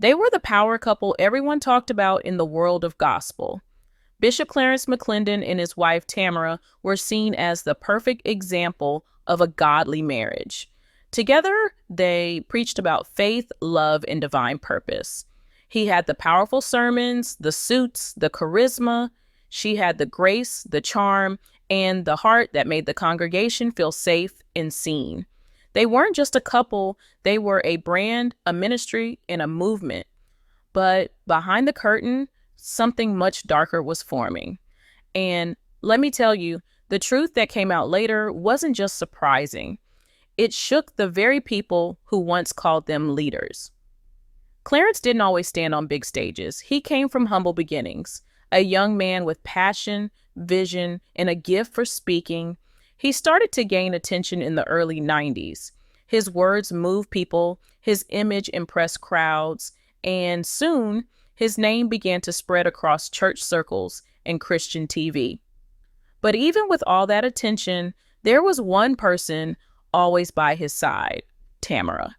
They were the power couple everyone talked about in the world of gospel. Bishop Clarence McClendon and his wife Tamara were seen as the perfect example of a godly marriage. Together, they preached about faith, love, and divine purpose. He had the powerful sermons, the suits, the charisma. She had the grace, the charm, and the heart that made the congregation feel safe and seen. They weren't just a couple, they were a brand, a ministry, and a movement. But behind the curtain, something much darker was forming. And let me tell you, the truth that came out later wasn't just surprising. It shook the very people who once called them leaders. Clarence didn't always stand on big stages. He came from humble beginnings, a young man with passion, vision, and a gift for speaking. He started to gain attention in the early 90s. His words moved people, his image impressed crowds, and soon his name began to spread across church circles and Christian TV. But even with all that attention, there was one person always by his side, Tamara.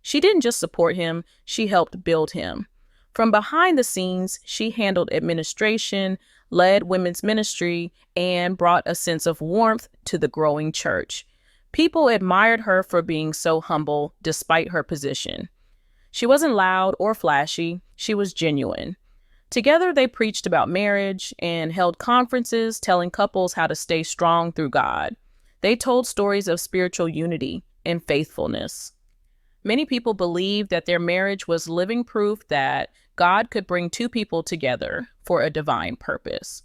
She didn't just support him, she helped build him. From behind the scenes, she handled administration, led women's ministry, and brought a sense of warmth to the growing church. People admired her for being so humble despite her position. She wasn't loud or flashy, she was genuine. Together, they preached about marriage and held conferences telling couples how to stay strong through God. They told stories of spiritual unity and faithfulness. Many people believed that their marriage was living proof that God could bring two people together for a divine purpose.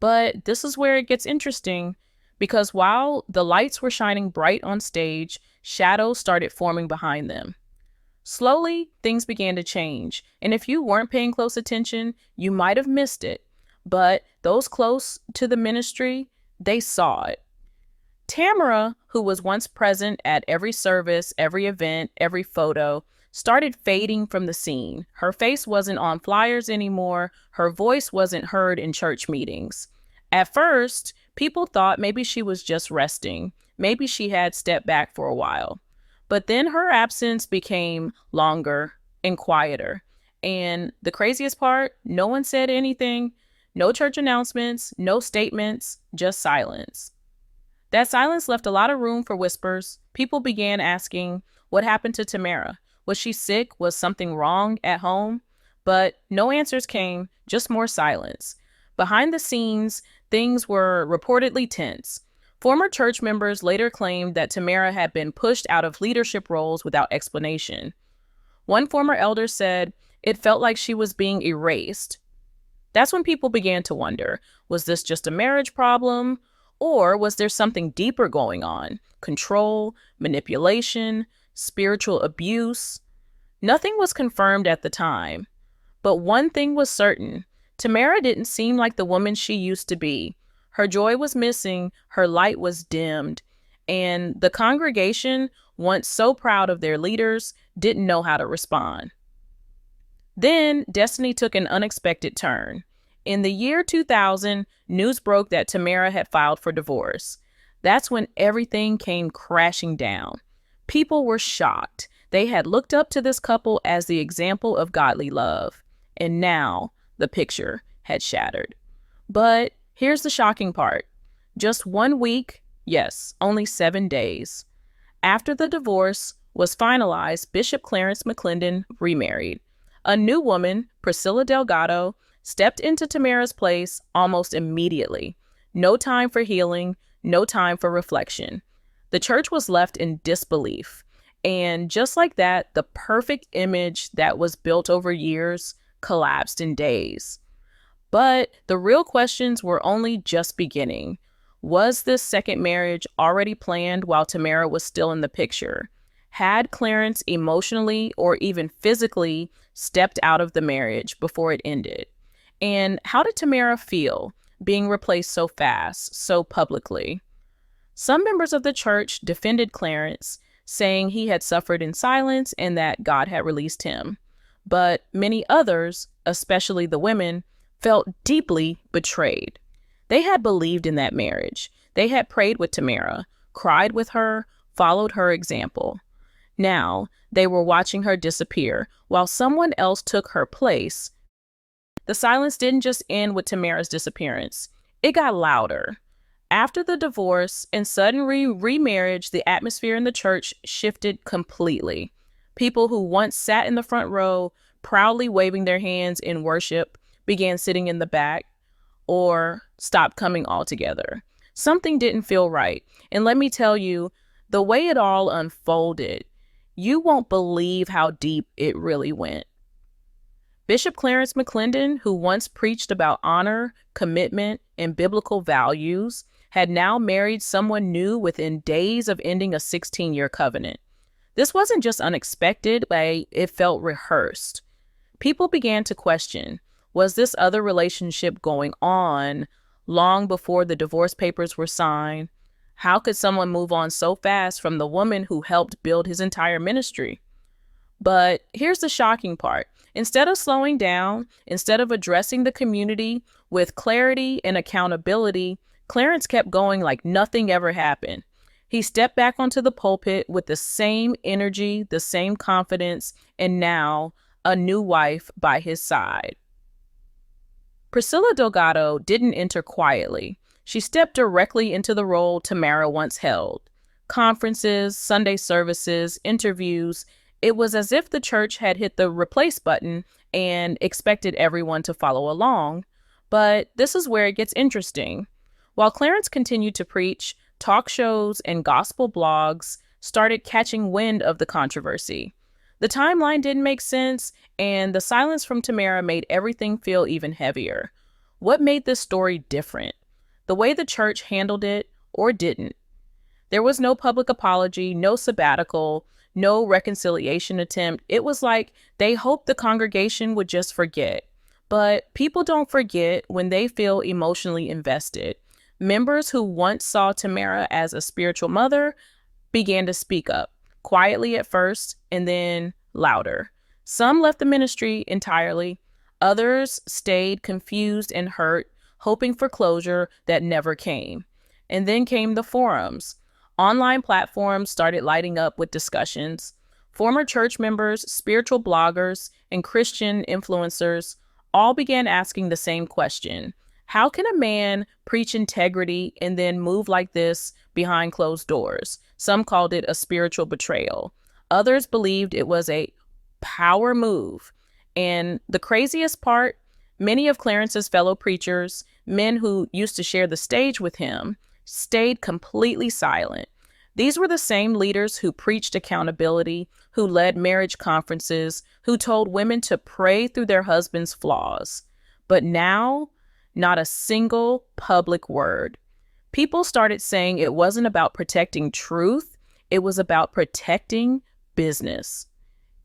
But this is where it gets interesting, because while the lights were shining bright on stage, shadows started forming behind them. Slowly, things began to change, and if you weren't paying close attention, you might have missed it. But those close to the ministry, they saw it. Tamara, who was once present at every service, every event, every photo, started fading from the scene. Her face wasn't on flyers anymore. Her voice wasn't heard in church meetings. At first, people thought maybe she was just resting. Maybe she had stepped back for a while. But then her absence became longer and quieter. And the craziest part, no one said anything. No church announcements, no statements, just silence. That silence left a lot of room for whispers. People began asking, what happened to Tamara? Was she sick? Was something wrong at home? But no answers came, just more silence. Behind the scenes, things were reportedly tense. Former church members later claimed that Tamara had been pushed out of leadership roles without explanation. One former elder said it felt like she was being erased. That's when people began to wonder, was this just a marriage problem? Or was there something deeper going on? Control, manipulation, spiritual abuse? Nothing was confirmed at the time. But one thing was certain. Tamara didn't seem like the woman she used to be. Her joy was missing, her light was dimmed, and the congregation, once so proud of their leaders, didn't know how to respond. Then destiny took an unexpected turn. In the year 2000, news broke that Tamara had filed for divorce. That's when everything came crashing down. People were shocked. They had looked up to this couple as the example of godly love. And now the picture had shattered. But here's the shocking part. Just 1 week, yes, only 7 days, after the divorce was finalized, Bishop Clarence McClendon remarried. A new woman, Priscilla Delgado, stepped into Tamara's place almost immediately. No time for healing, no time for reflection. The church was left in disbelief. And just like that, the perfect image that was built over years collapsed in days. But the real questions were only just beginning. Was this second marriage already planned while Tamara was still in the picture? Had Clarence emotionally or even physically stepped out of the marriage before it ended? And how did Tamara feel being replaced so fast, so publicly? Some members of the church defended Clarence, saying he had suffered in silence and that God had released him. But many others, especially the women, felt deeply betrayed. They had believed in that marriage. They had prayed with Tamara, cried with her, followed her example. Now, they were watching her disappear while someone else took her place. The silence didn't just end with Tamara's disappearance, it got louder. After the divorce and sudden remarriage, the atmosphere in the church shifted completely. People who once sat in the front row, proudly waving their hands in worship, began sitting in the back or stopped coming altogether. Something didn't feel right. And let me tell you, the way it all unfolded, you won't believe how deep it really went. Bishop Clarence McClendon, who once preached about honor, commitment, and biblical values, had now married someone new within days of ending a 16-year covenant. This wasn't just unexpected, but it felt rehearsed. People began to question, was this other relationship going on long before the divorce papers were signed? How could someone move on so fast from the woman who helped build his entire ministry? But here's the shocking part. Instead of slowing down, instead of addressing the community with clarity and accountability, Clarence kept going like nothing ever happened. He stepped back onto the pulpit with the same energy, the same confidence, and now a new wife by his side. Priscilla Delgado didn't enter quietly. She stepped directly into the role Tamara once held. Conferences, Sunday services, interviews. It was as if the church had hit the replace button and expected everyone to follow along. But this is where it gets interesting. While Clarence continued to preach, talk shows and gospel blogs started catching wind of the controversy. The timeline didn't make sense, and the silence from Tamara made everything feel even heavier. What made this story different? The way the church handled it or didn't. There was no public apology, no sabbatical, no reconciliation attempt. It was like they hoped the congregation would just forget. But people don't forget when they feel emotionally invested. Members who once saw Tamara as a spiritual mother began to speak up, quietly at first and then louder. Some left the ministry entirely. Others stayed confused and hurt, hoping for closure that never came. And then came the forums. Online platforms started lighting up with discussions. Former church members, spiritual bloggers, and Christian influencers all began asking the same question. How can a man preach integrity and then move like this behind closed doors? Some called it a spiritual betrayal. Others believed it was a power move. And the craziest part, many of Clarence's fellow preachers, men who used to share the stage with him, stayed completely silent. These were the same leaders who preached accountability, who led marriage conferences, who told women to pray through their husband's flaws. But now, not a single public word. People started saying it wasn't about protecting truth, it was about protecting business,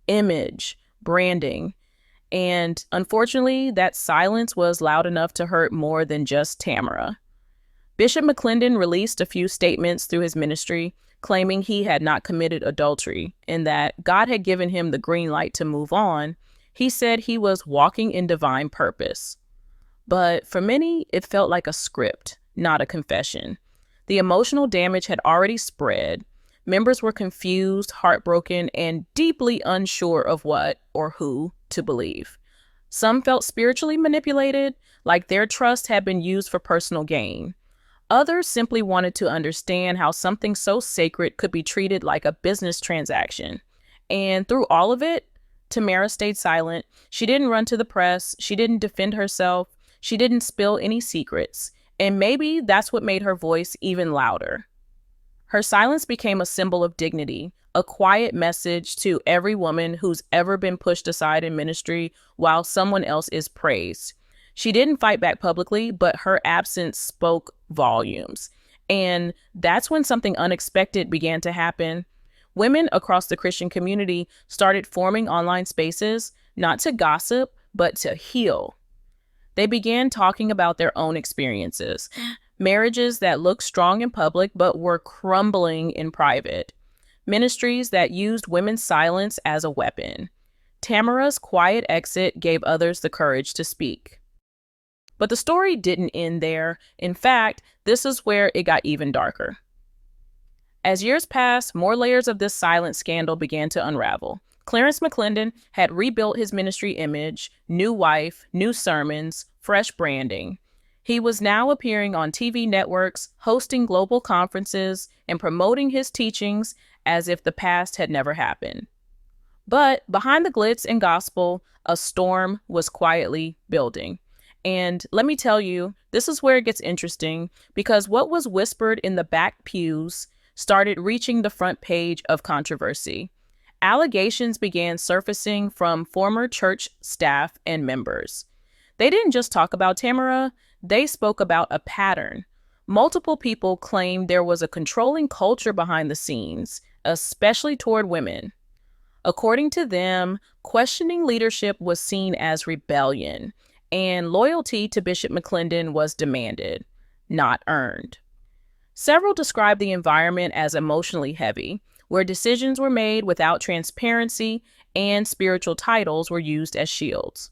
image, branding. And unfortunately, that silence was loud enough to hurt more than just Tamara. Bishop McClendon released a few statements through his ministry, claiming he had not committed adultery and that God had given him the green light to move on. He said he was walking in divine purpose. But for many, it felt like a script, not a confession. The emotional damage had already spread. Members were confused, heartbroken, and deeply unsure of what or who to believe. Some felt spiritually manipulated, like their trust had been used for personal gain. Others simply wanted to understand how something so sacred could be treated like a business transaction. And through all of it, Tamara stayed silent. She didn't run to the press. She didn't defend herself. She didn't spill any secrets. And maybe that's what made her voice even louder. Her silence became a symbol of dignity, a quiet message to every woman who's ever been pushed aside in ministry while someone else is praised. She didn't fight back publicly, but her absence spoke volumes. And that's when something unexpected began to happen. Women across the Christian community started forming online spaces, not to gossip, but to heal. They began talking about their own experiences, marriages that looked strong in public but were crumbling in private, ministries that used women's silence as a weapon. Tamara's quiet exit gave others the courage to speak. But the story didn't end there. In fact, this is where it got even darker. As years passed, more layers of this silent scandal began to unravel. Clarence McClendon had rebuilt his ministry image, new wife, new sermons, fresh branding. He was now appearing on TV networks, hosting global conferences, and promoting his teachings as if the past had never happened. But behind the glitz and gospel, a storm was quietly building. And let me tell you, this is where it gets interesting, because what was whispered in the back pews started reaching the front page of controversy. Allegations began surfacing from former church staff and members. They didn't just talk about Tamara, they spoke about a pattern. Multiple people claimed there was a controlling culture behind the scenes, especially toward women. According to them, questioning leadership was seen as rebellion, and loyalty to Bishop McClendon was demanded, not earned. Several described the environment as emotionally heavy, where decisions were made without transparency and spiritual titles were used as shields.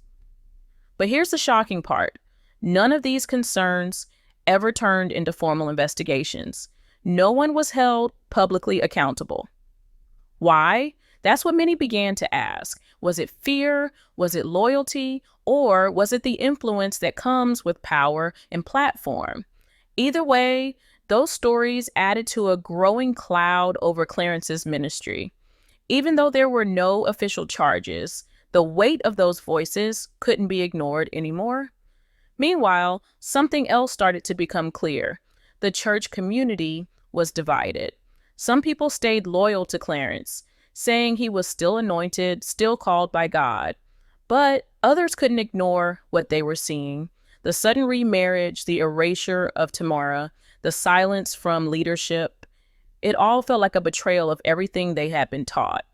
But here's the shocking part. None of these concerns ever turned into formal investigations. No one was held publicly accountable. Why? That's what many began to ask. Was it fear? Was it loyalty? Or was it the influence that comes with power and platform? Either way, those stories added to a growing cloud over Clarence's ministry. Even though there were no official charges, the weight of those voices couldn't be ignored anymore. Meanwhile, something else started to become clear. The church community was divided. Some people stayed loyal to Clarence, saying he was still anointed, still called by God. But others couldn't ignore what they were seeing. The sudden remarriage, the erasure of Tamara, the silence from leadership. It all felt like a betrayal of everything they had been taught.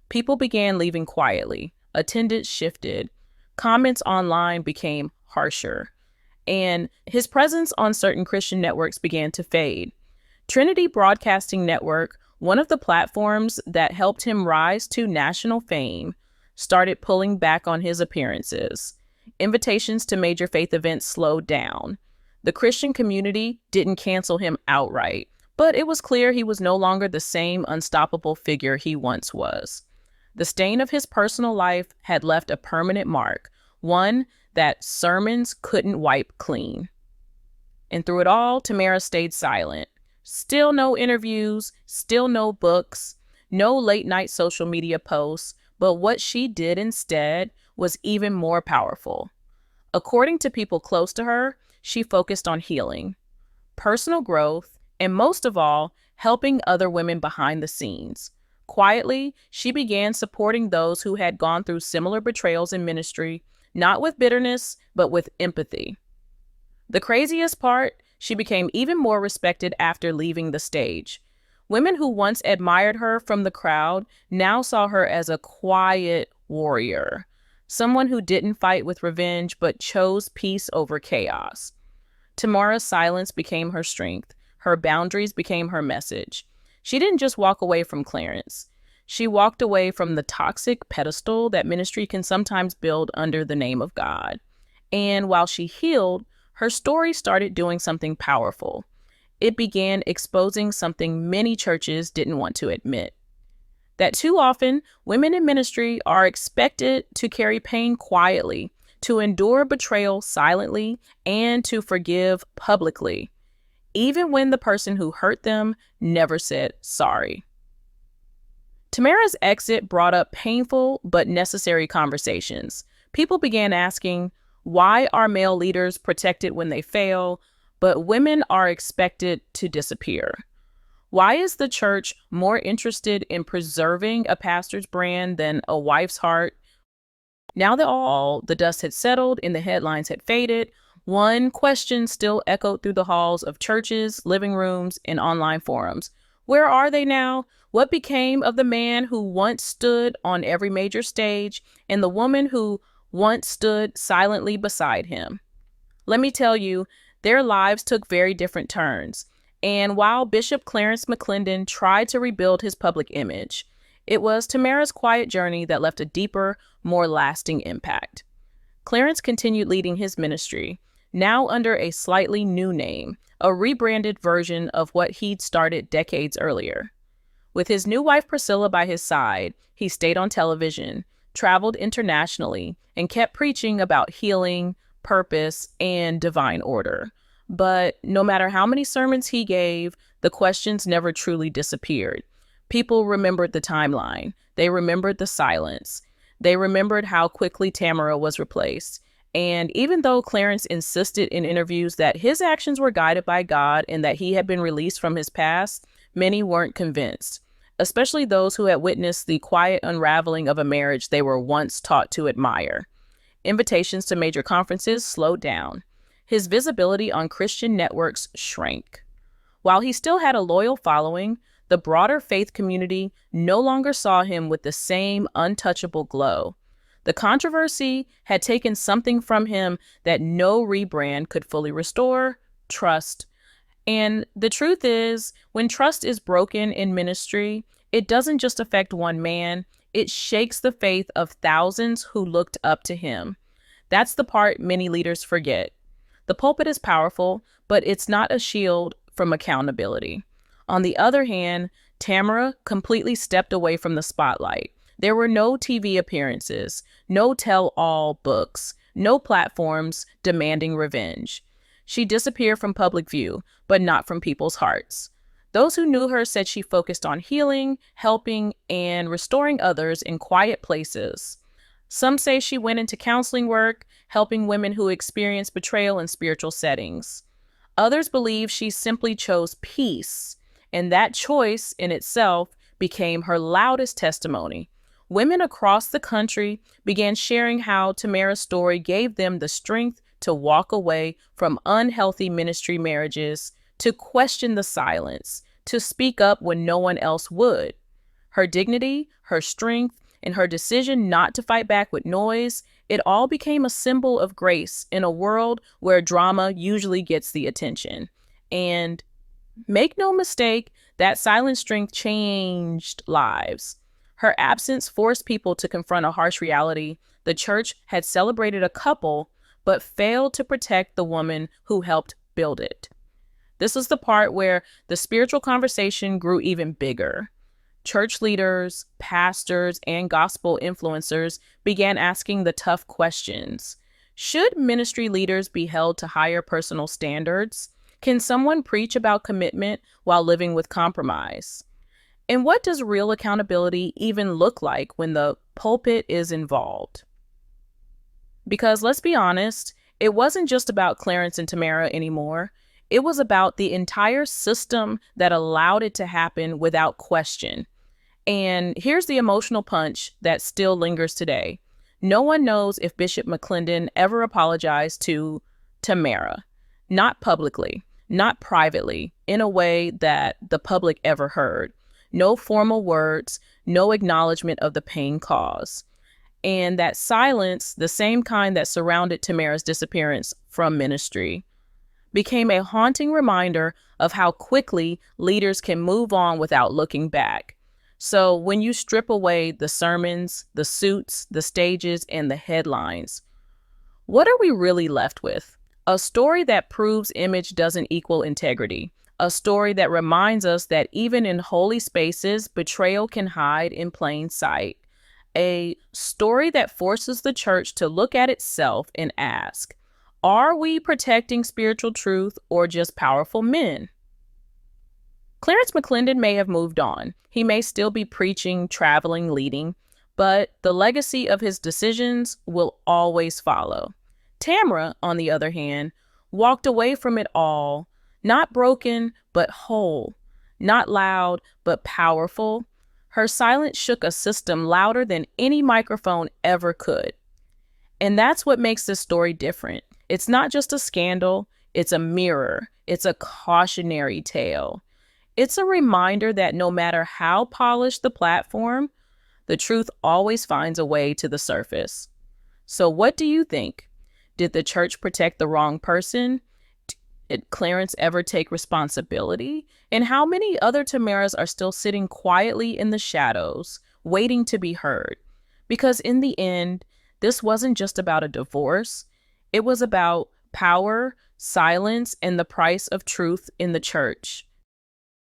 People began leaving quietly. Attendance shifted. Comments online became harsher. And his presence on certain Christian networks began to fade. Trinity Broadcasting Network, one of the platforms that helped him rise to national fame, started pulling back on his appearances. Invitations to major faith events slowed down. The Christian community didn't cancel him outright, but it was clear he was no longer the same unstoppable figure he once was. The stain of his personal life had left a permanent mark, one that sermons couldn't wipe clean. And through it all, Tamara stayed silent. Still no interviews, still no books, no late-night social media posts, but what she did instead was even more powerful. According to people close to her, she focused on healing, personal growth, and most of all, helping other women behind the scenes. Quietly, she began supporting those who had gone through similar betrayals in ministry, not with bitterness, but with empathy. The craziest part, she became even more respected after leaving the stage. Women who once admired her from the crowd now saw her as a quiet warrior, someone who didn't fight with revenge but chose peace over chaos. Tamara's silence became her strength. Her boundaries became her message. She didn't just walk away from Clarence. She walked away from the toxic pedestal that ministry can sometimes build under the name of God. And while she healed, her story started doing something powerful. It began exposing something many churches didn't want to admit. That too often, women in ministry are expected to carry pain quietly, to endure betrayal silently, and to forgive publicly, even when the person who hurt them never said sorry. Tamara's exit brought up painful but necessary conversations. People began asking, why are male leaders protected when they fail, but women are expected to disappear? Why is the church more interested in preserving a pastor's brand than a wife's heart? Now that all the dust had settled and the headlines had faded, one question still echoed through the halls of churches, living rooms, and online forums. Where are they now? What became of the man who once stood on every major stage and the woman who once stood silently beside him? Let me tell you, their lives took very different turns. And while Bishop Clarence McClendon tried to rebuild his public image, it was Tamara's quiet journey that left a deeper, more lasting impact. Clarence continued leading his ministry, now under a slightly new name, a rebranded version of what he'd started decades earlier. With his new wife Priscilla by his side, he stayed on television, traveled internationally, and kept preaching about healing, purpose, and divine order. But no matter how many sermons he gave, the questions never truly disappeared. People remembered the timeline. They remembered the silence. They remembered how quickly Tamara was replaced. And even though Clarence insisted in interviews that his actions were guided by God and that he had been released from his past, many weren't convinced, especially those who had witnessed the quiet unraveling of a marriage they were once taught to admire. Invitations to major conferences slowed down. His visibility on Christian networks shrank. While he still had a loyal following, the broader faith community no longer saw him with the same untouchable glow. The controversy had taken something from him that no rebrand could fully restore: trust. And the truth is, when trust is broken in ministry, it doesn't just affect one man, it shakes the faith of thousands who looked up to him. That's the part many leaders forget. The pulpit is powerful, but it's not a shield from accountability. On the other hand, Tamara completely stepped away from the spotlight. There were no TV appearances, no tell-all books, no platforms demanding revenge. She disappeared from public view, but not from people's hearts. Those who knew her said she focused on healing, helping, and restoring others in quiet places. Some say she went into counseling work, helping women who experienced betrayal in spiritual settings. Others believe she simply chose peace, and that choice in itself became her loudest testimony. Women across the country began sharing how Tamara's story gave them the strength to walk away from unhealthy ministry marriages, to question the silence, to speak up when no one else would. Her dignity, her strength, and her decision not to fight back with noise, it all became a symbol of grace in a world where drama usually gets the attention. And make no mistake, that silent strength changed lives. Her absence forced people to confront a harsh reality. The church had celebrated a couple, but failed to protect the woman who helped build it. This is the part where the spiritual conversation grew even bigger. Church leaders, pastors, and gospel influencers began asking the tough questions. Should ministry leaders be held to higher personal standards? Can someone preach about commitment while living with compromise? And what does real accountability even look like when the pulpit is involved? Because let's be honest, it wasn't just about Clarence and Tamara anymore. It was about the entire system that allowed it to happen without question. And here's the emotional punch that still lingers today. No one knows if Bishop McClendon ever apologized to Tamara. Not publicly, not privately, in a way that the public ever heard. No formal words, no acknowledgement of the pain caused. And that silence, the same kind that surrounded Tamara's disappearance from ministry, became a haunting reminder of how quickly leaders can move on without looking back. So when you strip away the sermons, the suits, the stages, and the headlines, what are we really left with? A story that proves image doesn't equal integrity. A story that reminds us that even in holy spaces, betrayal can hide in plain sight. A story that forces the church to look at itself and ask, are we protecting spiritual truth or just powerful men? Clarence McClendon may have moved on. He may still be preaching, traveling, leading, but the legacy of his decisions will always follow. Tamara, on the other hand, walked away from it all, not broken, but whole, not loud, but powerful. Her silence shook a system louder than any microphone ever could. And that's what makes this story different. It's not just a scandal, it's a mirror, it's a cautionary tale. It's a reminder that no matter how polished the platform, the truth always finds a way to the surface. So what do you think? Did the church protect the wrong person? Did Clarence ever take responsibility? And how many other Tamaras are still sitting quietly in the shadows, waiting to be heard? Because in the end, this wasn't just about a divorce. It was about power, silence, and the price of truth in the church.